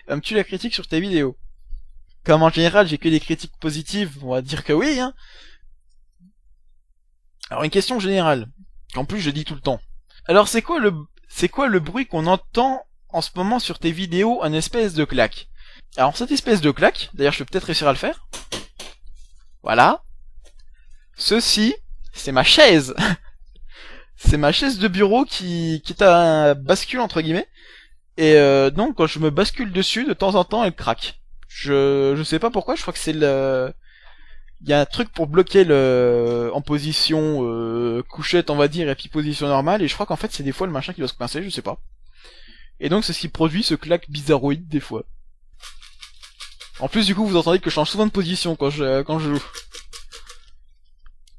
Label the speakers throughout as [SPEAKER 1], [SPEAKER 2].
[SPEAKER 1] aimes-tu la critique sur tes vidéos? Comme en général j'ai que des critiques positives, on va dire que oui, hein. Alors une question générale, qu'en plus je dis tout le temps. Alors c'est quoi le bruit qu'on entend en ce moment sur tes vidéos, un espèce de claque? Alors cette espèce de claque, d'ailleurs je vais peut-être réussir à le faire. Voilà. Ceci, c'est ma chaise. C'est ma chaise de bureau qui est à bascule entre guillemets. Et donc quand je me bascule dessus, de temps en temps elle craque. Je sais pas pourquoi, je crois que c'est le... Il y a un truc pour bloquer le en position couchette on va dire et puis position normale et je crois qu'en fait c'est des fois le machin qui doit se coincer, je sais pas. Et donc c'est ce qui produit ce claque bizarroïde des fois. En plus du coup vous entendez que je change souvent de position quand je joue.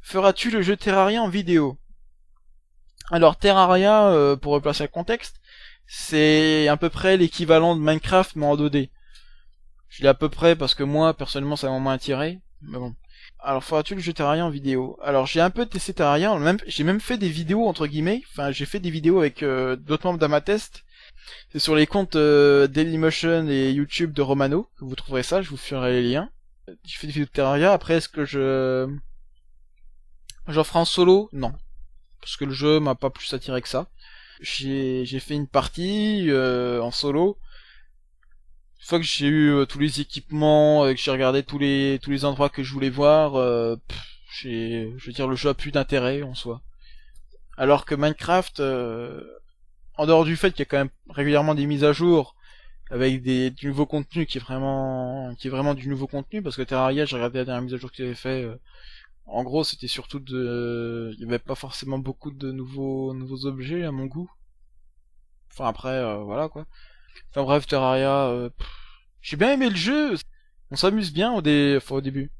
[SPEAKER 1] Feras-tu le jeu Terraria en vidéo? Alors Terraria, pour replacer le contexte, c'est à peu près l'équivalent de Minecraft mais en 2D. Je l'ai à peu près parce que moi personnellement ça m'a moins attiré, mais bon. Alors feras-tu le jeu Terraria en vidéo? Alors j'ai un peu testé Terraria, j'ai même fait des vidéos entre guillemets, enfin j'ai fait des vidéos avec d'autres membres d'Amatest. C'est sur les comptes Dailymotion et YouTube de Romano, que vous trouverez ça, je vous ferai les liens. J'ai fait des vidéos de Terraria, après est-ce que j'en ferai en solo? Non. Parce que le jeu m'a pas plus attiré que ça. J'ai fait une partie en solo. Une fois que j'ai eu tous les équipements, que j'ai regardé tous les endroits que je voulais voir, je veux dire le jeu a plus d'intérêt en soi. Alors que Minecraft, en dehors du fait qu'il y a quand même régulièrement des mises à jour avec du nouveau contenu qui est vraiment du nouveau contenu, parce que Terraria, j'ai regardé la dernière mise à jour qu'ils avaient fait. En gros, c'était surtout il y avait pas forcément beaucoup de nouveaux objets à mon goût. Enfin après, voilà quoi. Enfin bref, Terraria, j'ai bien aimé le jeu. On s'amuse bien enfin, au début.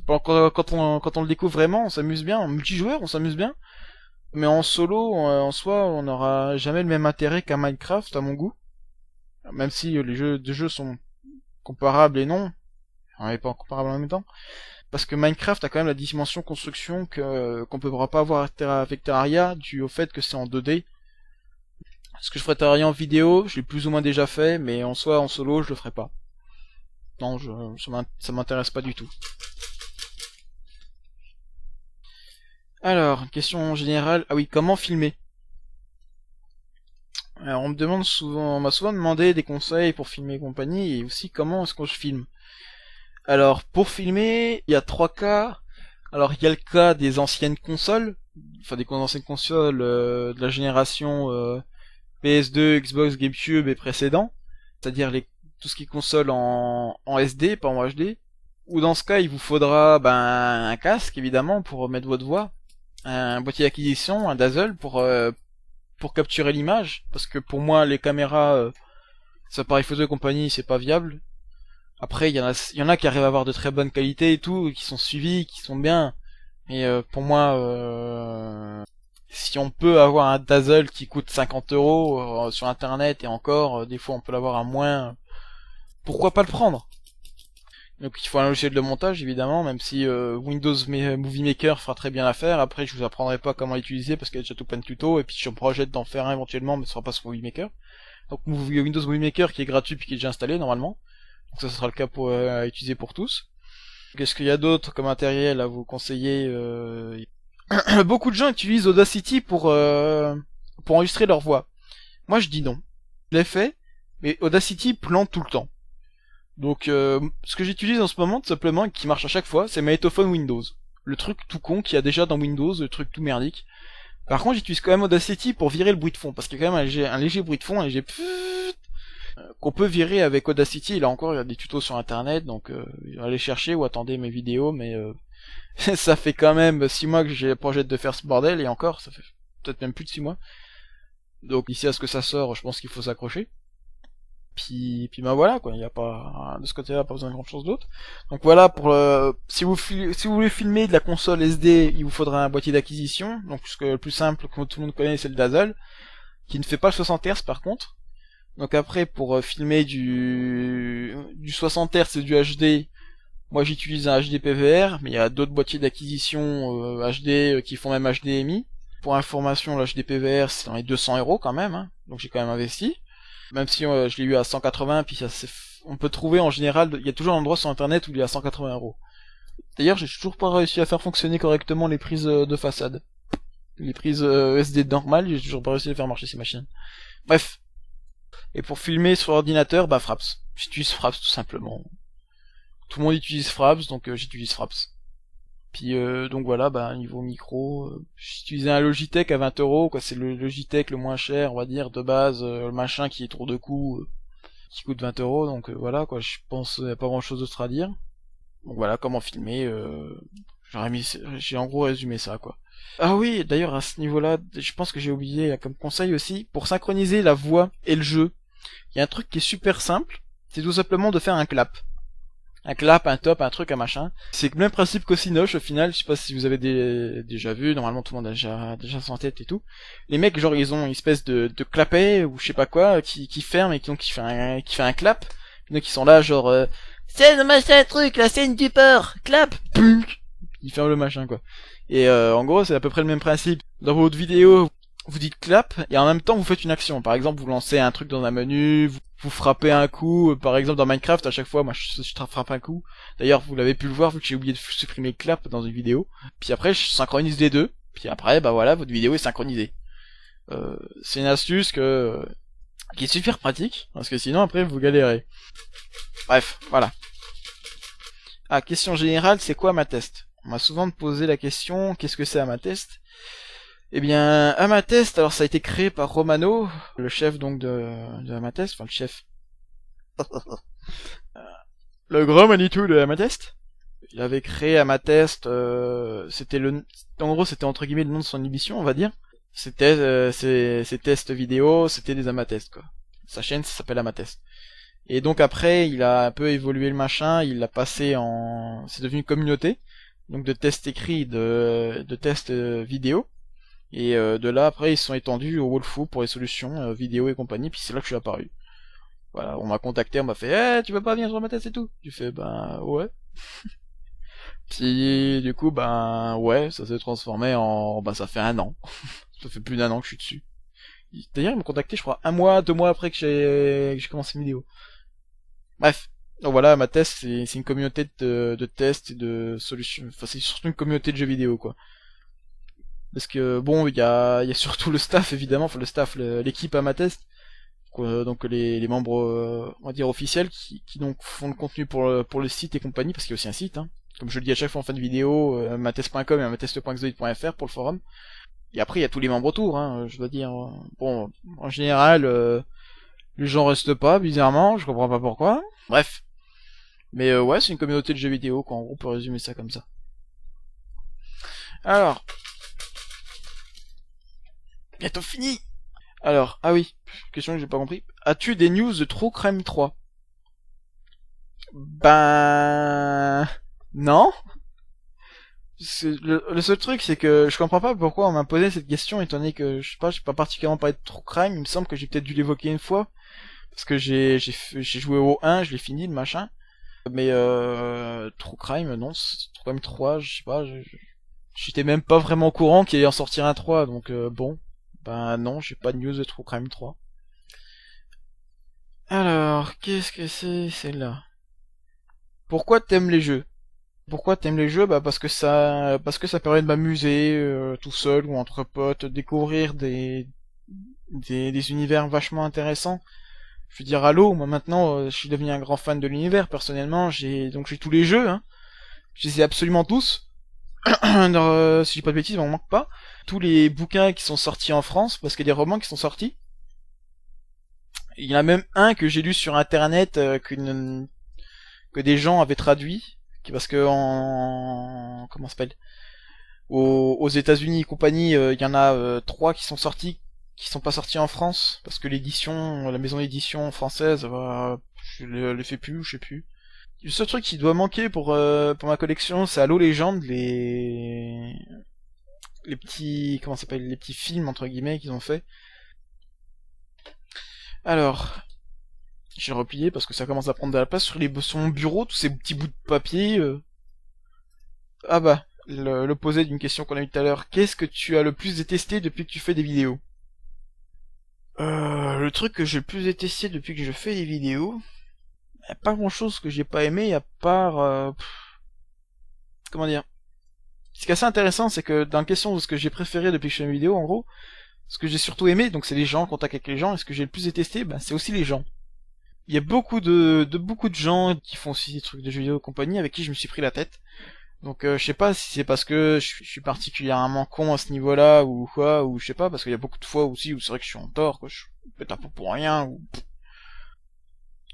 [SPEAKER 1] Quand on le découvre vraiment, on s'amuse bien. En multijoueur, on s'amuse bien. Mais en solo, en soi, on n'aura jamais le même intérêt qu'un Minecraft à mon goût. Même si les jeux de jeux sont comparables et non, on n'est pas comparables en même temps. Parce que Minecraft a quand même la dimension construction qu'on ne pourra pas avoir avec Terraria, dû au fait que c'est en 2D. Est-ce que je ferai Terraria en vidéo? Je l'ai plus ou moins déjà fait, mais en soi, en solo, je le ferai pas. Non, ça m'intéresse pas du tout. Alors, question générale. Ah oui, comment filmer? Alors, on m'a souvent demandé des conseils pour filmer et compagnie, et aussi comment est-ce que je filme. Alors, pour filmer, il y a trois cas. Alors, il y a le cas des anciennes consoles, enfin des anciennes consoles de la génération PS2, Xbox, GameCube et précédents, c'est-à-dire tout ce qui est console en SD, pas en HD. Ou dans ce cas, il vous faudra un casque évidemment pour mettre votre voix, un boîtier d'acquisition, un Dazzle pour capturer l'image, parce que pour moi les caméras, ces appareils photo et compagnie, c'est pas viable. Après, il y en a qui arrivent à avoir de très bonnes qualités et tout, qui sont suivis, qui sont bien. Mais pour moi, si on peut avoir un Dazzle qui coûte 50 € sur internet et encore, des fois on peut l'avoir à moins, pourquoi pas le prendre? Donc il faut un logiciel de montage évidemment, même si Windows Movie Maker fera très bien l'affaire. Après je vous apprendrai pas comment l'utiliser parce qu'il y a déjà tout plein de tutos, et puis je me projette d'en faire un éventuellement, mais ce sera pas sur Movie Maker. Donc Windows Movie Maker qui est gratuit puis qui est déjà installé normalement. Donc ça sera le cas pour à utiliser pour tous. Qu'est-ce qu'il y a d'autre comme matériel à vous conseiller? Beaucoup de gens utilisent Audacity pour enregistrer leur voix. Moi je dis non. Je l'ai fait, mais Audacity plante tout le temps. Donc ce que j'utilise en ce moment tout simplement et qui marche à chaque fois, c'est Magnétophone Windows. Le truc tout con qu'il y a déjà dans Windows, le truc tout merdique. Par contre j'utilise quand même Audacity pour virer le bruit de fond, parce qu'il y a quand même un léger bruit de fond, un léger qu'on peut virer avec Audacity. Là encore il y a des tutos sur internet, donc allez chercher ou attendez mes vidéos, mais ça fait quand même 6 mois que j'ai le projet de faire ce bordel, et encore ça fait peut-être même plus de 6 mois. Donc ici à ce que ça sort, je pense qu'il faut s'accrocher. Puis voilà quoi, il y a pas de ce côté-là pas besoin de grand chose d'autre. Donc voilà pour si vous voulez filmer de la console SD, il vous faudra un boîtier d'acquisition. Donc le plus simple que tout le monde connaît c'est le Dazzle, qui ne fait pas le 60 Hz par contre. Donc après pour filmer du 60 Hz et du HD, moi j'utilise un HD PVR, mais il y a d'autres boîtiers d'acquisition HD qui font même HDMI. Pour information, le HD PVR c'est dans les 200 € quand même, hein, donc j'ai quand même investi. Même si je l'ai eu à 180, puis on peut trouver en général, il y a toujours un endroit sur internet où il est à 180 €. D'ailleurs, j'ai toujours pas réussi à faire fonctionner correctement les prises de façade. Les prises SD normales, j'ai toujours pas réussi à faire marcher ces machines. Bref. Et pour filmer sur ordinateur, bah Fraps. J'utilise Fraps tout simplement. Tout le monde utilise Fraps, donc j'utilise Fraps. Puis donc voilà, bah niveau micro, j'utilisais un Logitech à 20 €, quoi. C'est le Logitech le moins cher, on va dire, de base, le machin qui est trop de coups, qui coûte 20 €, donc voilà, quoi. Je pense y a pas grand chose d'autre à dire. Donc voilà comment filmer. J'ai en gros résumé ça, quoi. Ah oui, d'ailleurs à ce niveau-là, je pense que j'ai oublié comme conseil aussi, pour synchroniser la voix et le jeu, il y a un truc qui est super simple, c'est tout simplement de faire un clap. Un clap, un top, un truc, un machin. C'est le même principe qu'Ossinoche au final, je sais pas si vous avez déjà vu, normalement tout le monde a déjà ça en tête et tout. Les mecs genre ils ont une espèce de clapet ou je sais pas quoi qui ferme et qui fait un clap. Donc ils sont là genre c'est machin truc, la scène du peur, clap, ils ferment le machin quoi. Et en gros c'est à peu près le même principe. Dans votre vidéo, vous dites clap et en même temps vous faites une action. Par exemple vous lancez un truc dans un menu, vous frappez un coup, par exemple dans Minecraft à chaque fois moi je frappe un coup. D'ailleurs vous l'avez pu le voir vu que j'ai oublié de supprimer clap dans une vidéo. Puis après je synchronise les deux. Puis après bah voilà votre vidéo est synchronisée. C'est une astuce qui est super pratique parce que sinon après vous galérez. Bref voilà. Ah, question générale, c'est quoi Amatest? On m'a souvent posé la question, qu'est-ce que c'est Amatest? Eh bien, Amatest, alors ça a été créé par Romano, le chef donc de Amatest, enfin le chef. Le grand Manitou de Amatest. Il avait créé Amatest, en gros c'était entre guillemets le nom de son émission, on va dire. C'était ses tests vidéo, c'était des Amatests quoi. Sa chaîne ça s'appelle Amatest. Et donc après, il a un peu évolué le machin, il l'a passé c'est devenu une communauté, donc de tests écrits, de tests vidéo. Et de là après ils se sont étendus au Wolfoo pour les solutions vidéo et compagnie, puis c'est là que je suis apparu. Voilà, on m'a contacté, on m'a fait tu veux pas venir sur ma test et tout. J'ai fait ben ouais. Puis du coup ben ouais, ça s'est transformé en ça fait un an. Ça fait plus d'1 an que je suis dessus. D'ailleurs ils m'ont contacté je crois 1 mois, 2 mois après que j'ai commencé mes vidéos. Bref. Donc voilà, ma test c'est une communauté de tests et de solutions. Enfin c'est surtout une communauté de jeux vidéo quoi. Parce que bon, il y a surtout le staff évidemment, enfin le staff, l'équipe Amatest, donc les membres, on va dire officiels, qui donc font le contenu pour le site et compagnie, parce qu'il y a aussi un site, hein. Comme je le dis à chaque fois en fin de vidéo, amatest.com et amatest.xoid.fr pour le forum. Et après il y a tous les membres autour, hein, je dois dire. Bon, en général, les gens restent pas, bizarrement, je comprends pas pourquoi. Bref. Mais ouais, c'est une communauté de jeux vidéo, quoi, en gros, on peut résumer ça comme ça. Alors, bientôt fini. Alors, ah oui, question que j'ai pas compris. As-tu des news de True Crime 3? Ben... Non. Le seul truc, c'est que je comprends pas pourquoi on m'a posé cette question, étant donné que, je sais pas, j'ai pas particulièrement parlé de True Crime, il me semble que j'ai peut-être dû l'évoquer une fois, parce que j'ai joué au 1, je l'ai fini, le machin. Mais True Crime, non, True Crime 3, je sais pas, j'étais même pas vraiment au courant qu'il allait en sortir un 3, donc bon. Ben non, j'ai pas de news de True Crime 3. Alors, qu'est-ce que c'est celle-là? Pourquoi t'aimes les jeux? Pourquoi t'aimes les jeux? Bah parce que ça permet de m'amuser tout seul ou entre potes, découvrir des univers vachement intéressants. Je veux dire, Halo, moi maintenant, je suis devenu un grand fan de l'univers. Personnellement, j'ai tous les jeux, hein. Je les ai absolument tous. Si j'ai pas de bêtises, il m'en manque pas. Tous les bouquins qui sont sortis en France, parce qu'il y a des romans qui sont sortis. Il y en a même un que j'ai lu sur internet que des gens avaient traduit, parce que comment ça s'appelle, aux États-Unis et compagnie, il y en a 3 qui sont sortis, qui sont pas sortis en France, parce que la maison d'édition française, je les fait plus, je sais plus. Le seul truc qui doit manquer pour ma collection, c'est Halo Legend, les petits, comment ça s'appelle, les petits films entre guillemets qu'ils ont fait. Alors, j'ai replié parce que ça commence à prendre de la place sur mon bureau, tous ces petits bouts de papier. Ah bah, l'opposé d'une question qu'on a eue tout à l'heure. Qu'est-ce que tu as le plus détesté depuis que tu fais des vidéos? Le truc que j'ai le plus détesté depuis que je fais des vidéos, y a pas grand chose que j'ai pas aimé à part... comment dire? Ce qui est assez intéressant, c'est que dans la question de ce que j'ai préféré depuis que je fais une vidéo, en gros, ce que j'ai surtout aimé, donc c'est les gens, contact avec les gens, et ce que j'ai le plus détesté, ben, c'est aussi les gens. Il y a beaucoup de gens qui font aussi des trucs de jeux vidéo et compagnie avec qui je me suis pris la tête. Donc je sais pas si c'est parce que je suis particulièrement con à ce niveau-là ou quoi, ou je sais pas, parce qu'il y a beaucoup de fois aussi où c'est vrai que je suis en tort, quoi, je pète un peu pour rien, ou...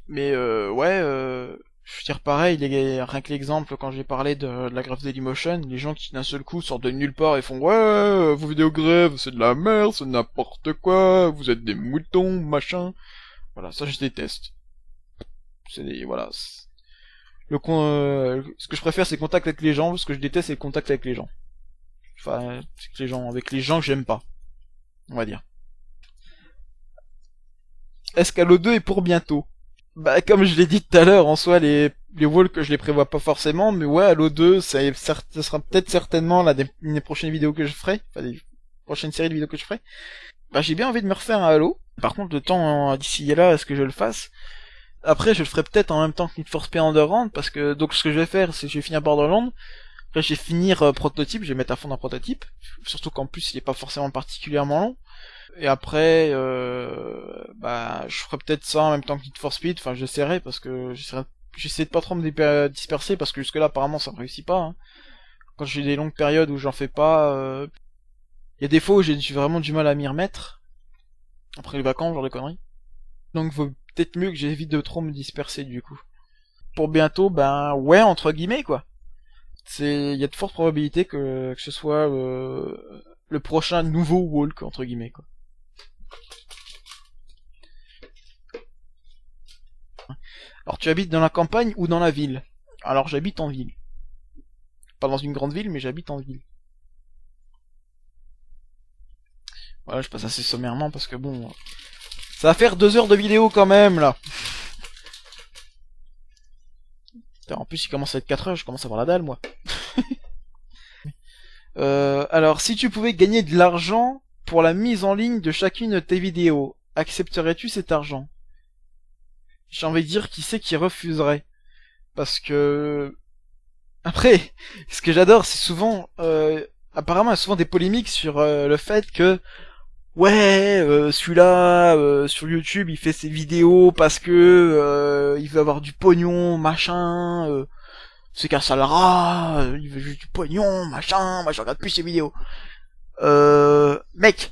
[SPEAKER 1] Mais ouais, je veux dire pareil, rien que l'exemple quand j'ai parlé de la grève Dailymotion, les gens qui d'un seul coup sortent de nulle part et font ouais, vos vidéos grève, c'est de la merde, c'est n'importe quoi, vous êtes des moutons, machin. Voilà, ça je déteste. Voilà. Ce que je préfère c'est le contact avec les gens, ce que je déteste c'est le contact avec les gens. Enfin, avec les gens que j'aime pas, on va dire. Est-ce qu'Halo 2 est pour bientôt? Bah, comme je l'ai dit tout à l'heure, en soi, les walls que je les prévois pas forcément, mais ouais, Halo 2, ça sera peut-être certainement une des prochaines vidéos que je ferai, enfin, des prochaines séries de vidéos que je ferai. Bah, j'ai bien envie de me refaire un Halo. Par contre, le temps d'ici là, est-ce que je le fasse? Après, je le ferai peut-être en même temps que Need for Speed Underground, parce que, donc, ce que je vais faire, c'est que je vais finir Borderlands. Après, je vais finir Prototype, je vais mettre à fond dans Prototype. Surtout qu'en plus, il est pas forcément particulièrement long. Et après, bah, je ferai peut-être ça en même temps que Need for Speed. Enfin, j'essaierai parce que j'essaie de pas trop me disperser parce que jusque-là, apparemment, ça ne réussit pas. Hein. Quand j'ai des longues périodes où j'en fais pas, il y a des fois où j'ai vraiment du mal à m'y remettre. Après les vacances, genre de conneries. Donc, vaut peut-être mieux que j'évite de trop me disperser du coup. Pour bientôt, ben ouais, entre guillemets quoi. Il y a de fortes probabilités que ce soit le prochain nouveau Walk entre guillemets quoi. Alors tu habites dans la campagne ou dans la ville? Alors j'habite en ville. Pas dans une grande ville, mais j'habite en ville. Voilà, je passe assez sommairement parce que bon... Ça va faire 2 heures de vidéo quand même, là. En plus, il commence à être 4 heures, je commence à avoir la dalle, moi. Alors, si tu pouvais gagner de l'argent pour la mise en ligne de chacune de tes vidéos, accepterais-tu cet argent? J'ai envie de dire qui c'est qui refuserait. Parce que... Après, ce que j'adore, c'est souvent... apparemment, il y a souvent des polémiques sur le fait que... Ouais, celui-là, sur YouTube, il fait ses vidéos parce que il veut avoir du pognon, machin... c'est qu'un sale rat, il veut juste du pognon, machin, moi je regarde plus ses vidéos. Mec,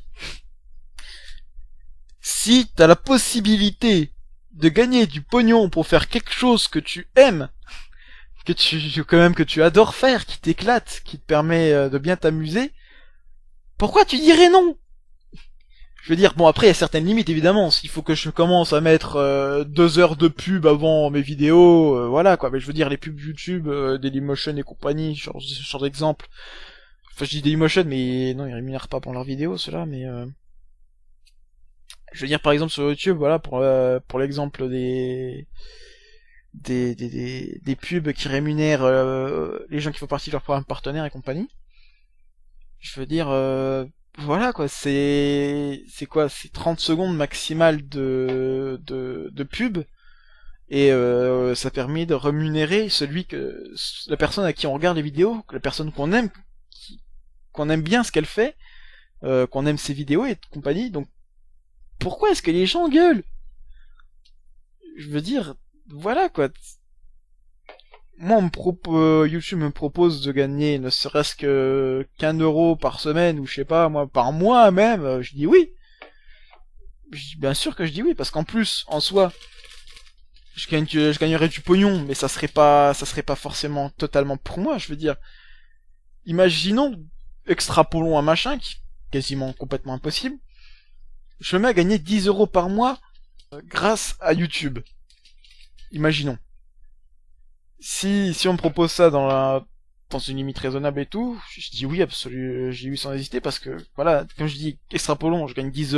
[SPEAKER 1] si t'as la possibilité de gagner du pognon pour faire quelque chose que tu aimes, que tu adores faire, qui t'éclate, qui te permet de bien t'amuser, pourquoi tu dirais non? Je veux dire, bon après il y a certaines limites évidemment, s'il faut que je commence à mettre 2 heures de pub avant mes vidéos, voilà quoi, mais je veux dire les pubs YouTube, Dailymotion et compagnie, genre d'exemple. Enfin je dis Dailymotion mais non ils rémunèrent pas pour leurs vidéos ceux-là, mais je veux dire par exemple sur YouTube, voilà pour l'exemple des pubs qui rémunèrent les gens qui font partie de leur programme partenaire et compagnie. Je veux dire voilà quoi, c'est quoi, c'est 30 secondes maximales de pub et ça permet de rémunérer la personne à qui on regarde les vidéos, la personne qu'on aime bien ce qu'elle fait, qu'on aime ses vidéos et compagnie. Donc pourquoi est-ce que les gens gueulent? Je veux dire voilà quoi. Moi, YouTube me propose de gagner ne serait-ce que qu'1 euro par semaine, ou je sais pas, moi, par mois même, je dis oui. Bien sûr que je dis oui, parce qu'en plus, en soi, je gagnerais du pognon, mais ça serait pas forcément totalement pour moi, je veux dire. Imaginons, extrapolons un machin, qui est quasiment complètement impossible. Je me mets à gagner 10 euros par mois grâce à YouTube. Imaginons. Si on me propose ça dans une limite raisonnable et tout, je dis oui absolument, j'ai oui sans hésiter parce que voilà, comme je dis extrapolons, je gagne 10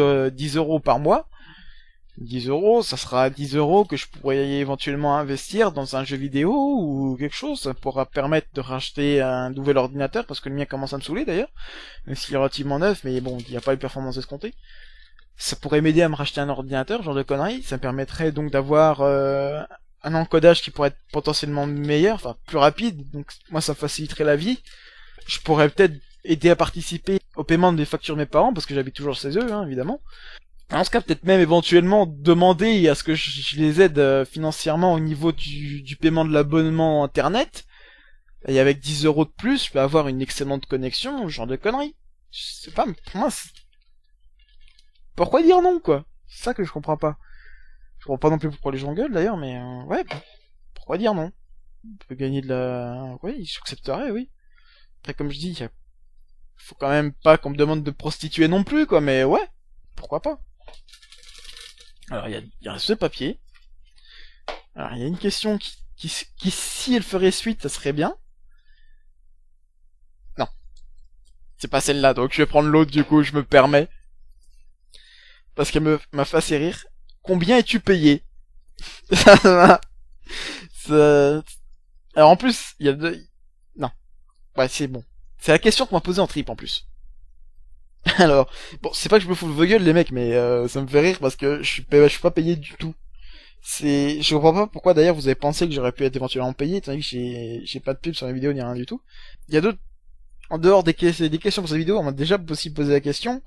[SPEAKER 1] euros par mois. 10 euros, ça sera 10 euros que je pourrais éventuellement investir dans un jeu vidéo ou quelque chose. Ça pourra permettre de racheter un nouvel ordinateur parce que le mien commence à me saouler d'ailleurs, même s'il est relativement neuf, mais bon, il n'y a pas les performances escomptées. ça pourrait m'aider à me racheter un ordinateur, ce genre de conneries. Ça me permettrait donc d'avoir un encodage qui pourrait être potentiellement meilleur, enfin plus rapide. Donc moi, ça me faciliterait la vie. Je pourrais peut-être aider à participer au paiement des factures de mes parents, parce que j'habite toujours chez eux, hein, évidemment. En ce cas, peut-être même éventuellement demander à ce que je les aide financièrement au niveau du paiement de l'abonnement internet. Et avec 10 euros de plus, je peux avoir une excellente connexion, ce genre de conneries. Je sais pas, mais pour moi, pourquoi dire non, quoi? C'est ça que je comprends pas. Je comprends pas non plus pourquoi les gens gueulent, d'ailleurs, mais ouais, pourquoi dire non? On peut gagner de la... Oui, j'accepterais, oui. Après, comme je dis, faut quand même pas qu'on me demande de prostituer non plus, quoi, mais ouais, pourquoi pas? Alors, il y a ce papier. Alors, il y a une question qui, si elle ferait suite, ça serait bien. Non. C'est pas celle-là, donc je vais prendre l'autre, du coup, je me permets. Parce qu'elle m'a fait assez rire. Combien es-tu payé? Ça... Alors, en plus, il y a deux... Non. Ouais, c'est bon. C'est la question qu'on m'a posée en trip, en plus. Alors, bon, c'est pas que je me fous de gueule, les mecs, mais ça me fait rire parce que je suis pas payé du tout. Je comprends pas pourquoi d'ailleurs vous avez pensé que j'aurais pu être éventuellement payé, étant donné que j'ai pas de pub sur la vidéo ni rien du tout. Il y a d'autres, en dehors des questions pour cette vidéo, on m'a déjà aussi posé la question,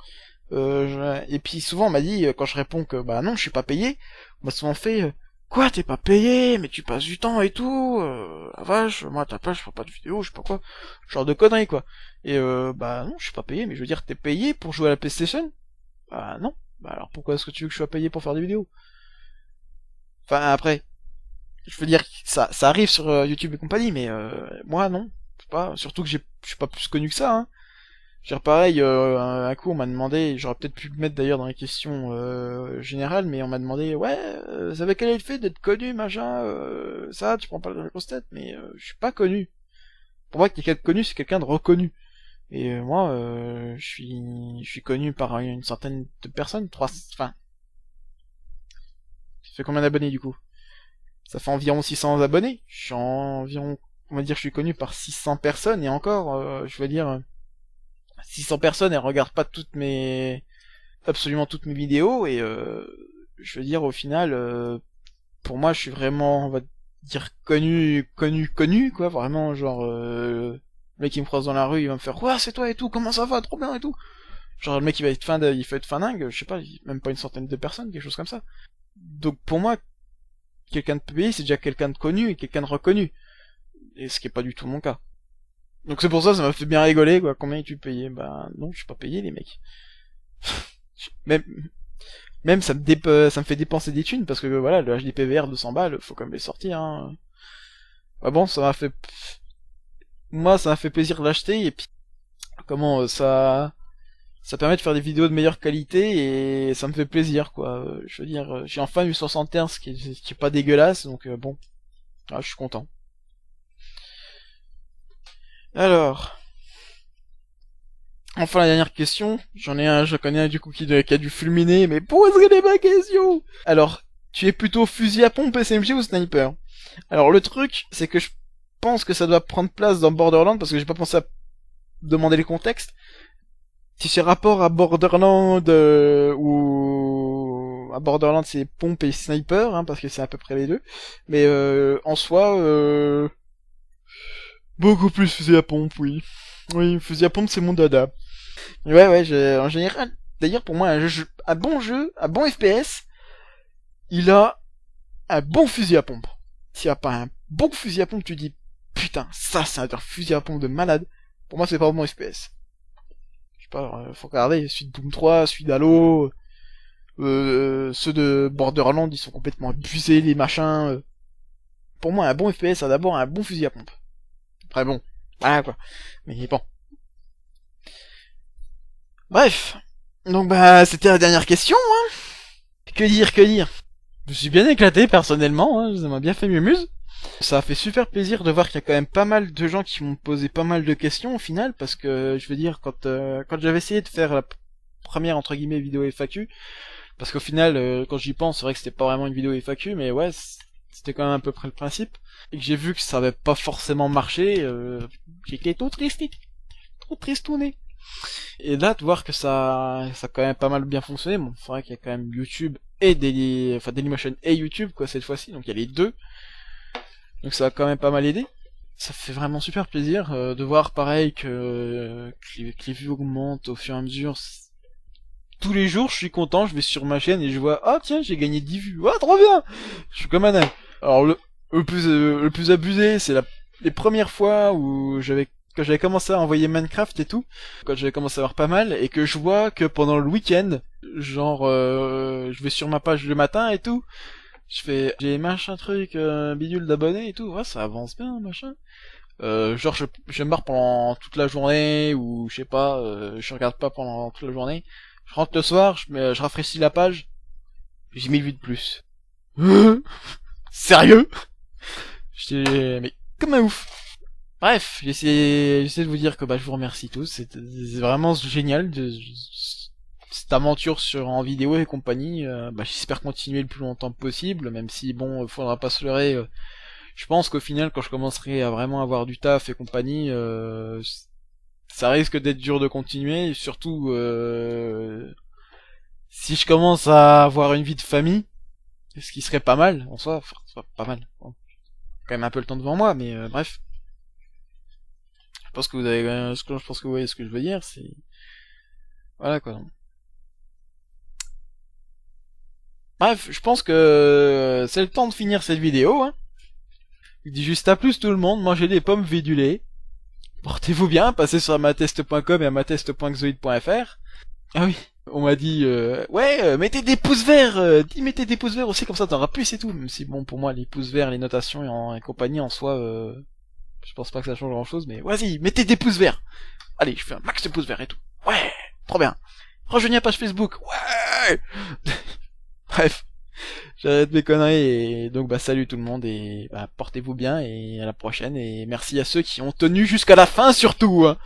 [SPEAKER 1] et puis souvent on m'a dit, quand je réponds que bah non, je suis pas payé, on m'a souvent fait, quoi, t'es pas payé, mais tu passes du temps et tout, la vache, moi à ta place je ferai pas de vidéo, je sais pas quoi, genre de conneries quoi. Et bah non, je suis pas payé, mais je veux dire, t'es payé pour jouer à la PlayStation? Bah non, bah alors pourquoi est-ce que tu veux que je sois payé pour faire des vidéos? Enfin après, je veux dire, ça arrive sur YouTube et compagnie, mais moi non, c'est pas, surtout que je suis pas plus connu que ça, hein. Je veux dire, pareil, un coup on m'a demandé, j'aurais peut-être pu le mettre d'ailleurs dans les questions générales, mais on m'a demandé, ouais, ça avait quel est le fait d'être connu, machin, ça, tu prends pas la grosse tête, mais je suis pas connu. Pour moi, quelqu'un de connu, c'est quelqu'un de reconnu. Et moi, je suis connu par une centaine de personnes, enfin, ça fait combien d'abonnés du coup? Ça fait environ 600 abonnés. Je suis environ, on va dire, je suis connu par 600 personnes, et encore, je veux dire, 600 personnes, elles regardent pas absolument toutes mes vidéos, et je veux dire, au final, pour moi, je suis vraiment, on va dire, connu, quoi, vraiment, genre, le mec qui me croise dans la rue, il va me faire, ouais, c'est toi et tout, comment ça va, trop bien et tout. Genre, le mec, il fait être fin dingue, je sais pas, même pas une centaine de personnes, quelque chose comme ça. Donc, pour moi, quelqu'un de payé, c'est déjà quelqu'un de connu et quelqu'un de reconnu. Et ce qui est pas du tout mon cas. Donc c'est pour ça, ça m'a fait bien rigoler, quoi. Combien es-tu payé? Bah, non, je suis pas payé, les mecs. Même, même ça me fait dépenser des thunes, parce que voilà, le HDPVR 200 balles, faut quand même les sortir, hein. Bah bon, moi, ça m'a fait plaisir de l'acheter, et puis, comment, ça permet de faire des vidéos de meilleure qualité, et ça me fait plaisir, quoi. Je veux dire, j'ai enfin eu 60 Hz, qui est pas dégueulasse, donc bon, ah, je suis content. Alors, enfin la dernière question, je connais un du coup qui a dû fulminer, mais posez-les ma question. Alors, tu es plutôt fusil à pompe, SMG ou sniper? Alors le truc, c'est que je pense que ça doit prendre place dans Borderlands, parce que j'ai pas pensé à demander les contextes. Si c'est rapport à Borderlands ou à Borderlands c'est pompe et sniper, hein, parce que c'est à peu près les deux. Mais en soi, beaucoup plus fusil à pompe, oui. Oui, fusil à pompe c'est mon dada. Ouais, en général, d'ailleurs pour moi un bon FPS, il a un bon fusil à pompe. S'il n'y a pas un bon fusil à pompe, tu dis putain, ça c'est un fusil à pompe de malade. Pour moi c'est pas un bon FPS. Je sais pas, faut regarder, celui de Doom 3, celui d'Halo, ceux de Borderlands, ils sont complètement abusés, les machins. Pour moi un bon FPS a d'abord un bon fusil à pompe. Après bon, voilà quoi. Mais bon. Bref. Donc bah c'était la dernière question, hein. Que dire, que dire. Je me suis bien éclaté personnellement, hein, ça m'a bien fait mumuse. Ça a fait super plaisir de voir qu'il y a quand même pas mal de gens qui m'ont posé pas mal de questions au final, parce que je veux dire quand j'avais essayé de faire la première entre guillemets vidéo FAQ, parce qu'au final quand j'y pense c'est vrai que c'était pas vraiment une vidéo FAQ, mais ouais c'était quand même à peu près le principe, et que j'ai vu que ça avait pas forcément marché, j'étais trop triste, trop tristouné. Et là, de voir que ça a quand même pas mal bien fonctionné. Bon, c'est vrai qu'il y a quand même YouTube et Dailymotion et YouTube, quoi, cette fois-ci. Donc il y a les deux. Donc ça a quand même pas mal aidé. Ça fait vraiment super plaisir de voir pareil que les vues augmentent au fur et à mesure. Tous les jours, je suis content, je vais sur ma chaîne et je vois, ah tiens, j'ai gagné 10 vues. Ah, trop bien! Je suis comme un dingue. Alors le plus abusé, c'est les premières fois où quand j'avais commencé à envoyer Minecraft et tout, quand j'avais commencé à avoir pas mal, et que je vois que pendant le week-end, genre, je vais sur ma page le matin et tout, j'ai machin truc, bidule d'abonnés et tout, ouais, ça avance bien, machin. Genre, je me barre pendant toute la journée, ou je sais pas, je regarde pas pendant toute la journée. Je rentre le soir, je rafraîchis la page, j'ai 1000 vues de plus. Sérieux? Mais comme un ouf. Bref, j'essaie de vous dire que bah je vous remercie tous, c'est vraiment génial cette aventure en vidéo et compagnie. Bah j'espère continuer le plus longtemps possible, même si bon, faudra pas se leurrer. Je pense qu'au final, quand je commencerai à vraiment avoir du taf et compagnie, ça risque d'être dur de continuer, et surtout si je commence à avoir une vie de famille, ce qui serait pas mal en soi, enfin, c'est pas mal. Bon, quand même un peu le temps devant moi, mais bref. Je pense que je pense que vous voyez ce que je veux dire, c'est voilà quoi. Bref, je pense que c'est le temps de finir cette vidéo. Hein. Je dis juste à plus tout le monde, mangez des pommes, buvez du lait. Portez-vous bien, passez sur amatest.com et amatest.xoid.fr. Ah oui, on m'a dit ouais, mettez des pouces verts, mettez des pouces verts aussi comme ça t'en auras plus et tout. Même si bon pour moi les pouces verts, les notations et compagnie en soi, je pense pas que ça change grand chose, mais vas-y, mettez des pouces verts. Allez, je fais un max de pouces verts et tout. Ouais, trop bien. Rejoignez la page Facebook. Ouais. Bref, j'arrête mes conneries et donc bah salut tout le monde et bah portez-vous bien et à la prochaine et merci à ceux qui ont tenu jusqu'à la fin surtout. Hein.